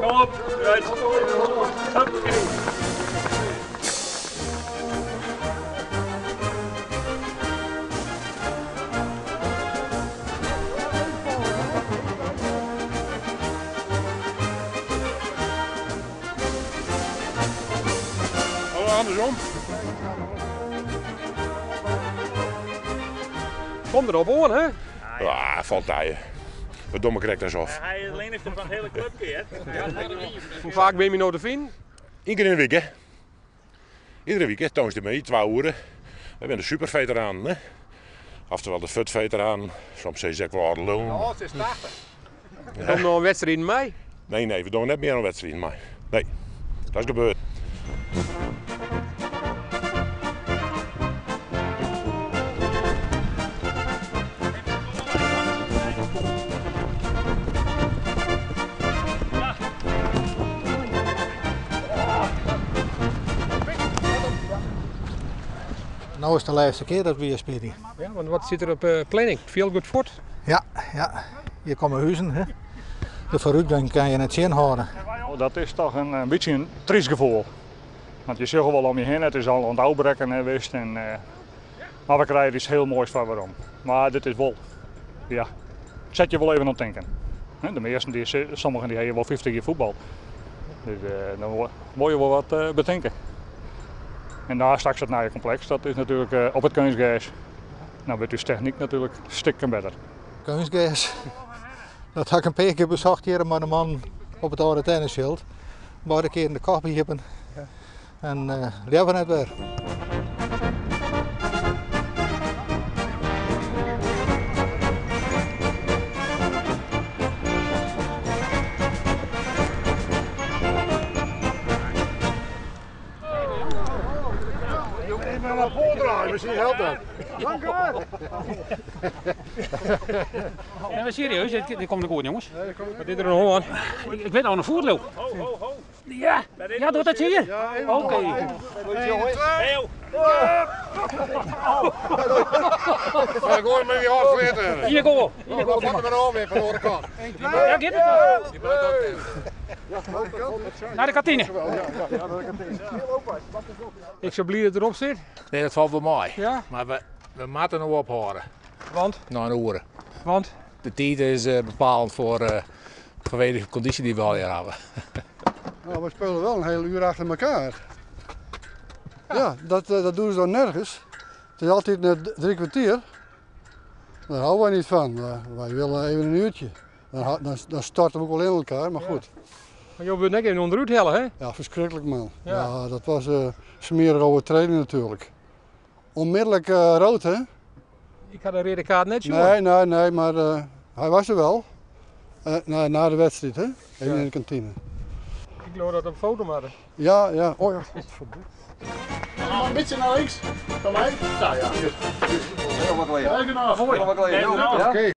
Kom op. Right. Andersom. Kom erop hoor, hè? Ja, valt tegen. We domme correct en zo. Hij is alleen van het hele clubje, hè? Hoe vaak ben je nou te vinden? Eén keer in de week, hè? Iedere week, hè? Toons mee, 2 uren. We zijn de superveteraan, hè? Oftewel de futveteraan. Soms zeg ik wel lul. Oh, het is 80. Komt nog een wedstrijd in mei? Nee, we doen net meer een wedstrijd, maar nee, dat is gebeurd. Nou is de laatste keer dat we hier spelen. Ja, want wat zit er op planning? Feel Good Fort? Ja. Hier komen huizen. Hè. De vooruitgang kan je net zien houden. Dat is toch een beetje een triest gevoel. Want je zegt wel om je heen, het is al aan het uitbrekken geweest. Maar we krijgen iets heel moois van waarom. Maar dit is wel, ja, zet je wel even aan het denken. De meesten, sommigen die hebben wel 50 jaar voetbal. Dus dan moet je wel wat bedenken. En daar straks het naaiencomplex, dat is natuurlijk op het kunstgras. Nou wordt dus techniek natuurlijk stikken beter. Kunstgras. Dat had ik een paar keer bezocht hier met een man op het oude tennissveld. Beide keer in de kop hebben. En leven het weer. Even naar voordraaien, misschien helpt dat. Dank u wel. Nee, maar serieus, dit komt er goed, jongens. Wat is er nog aan? Ik weet al een voerloop. Ho. Ja, doe dat hier. Oké. Maar ik hoor me weer afweten. Hier, go. Wat er maar al weer van de andere kant. Ja, get het. Naar de kantine. Ik zou blij dat erop zit. Nee, dat valt wel mooi. Ja? Maar we moeten nog ophouden. Want? Na een uur. Want? De tijd is bepalend voor vanwege de conditie die we al hier hebben. Nou, we spelen wel een hele uur achter elkaar. Ja, dat doen ze dan nergens. Het is altijd net 3 kwartier. Daar houden wij niet van. Wij willen even een uurtje. Dan starten we ook wel in elkaar, maar goed. Maar je wilt net even onderuit hellen, hè? Ja, verschrikkelijk man. Ja. Ja, dat was smerige overtreding natuurlijk. Onmiddellijk rood, hè? Ik had de rode kaart net zo. Nee, maar hij was er wel. Na de wedstrijd, hè? Even in de kantine. Ik geloof dat we een foto maken. Ja. Oh ja, godverdomme. Een beetje naar links. Van mij? Ja. Heel wat geleden. Heel wat geleden. Oké.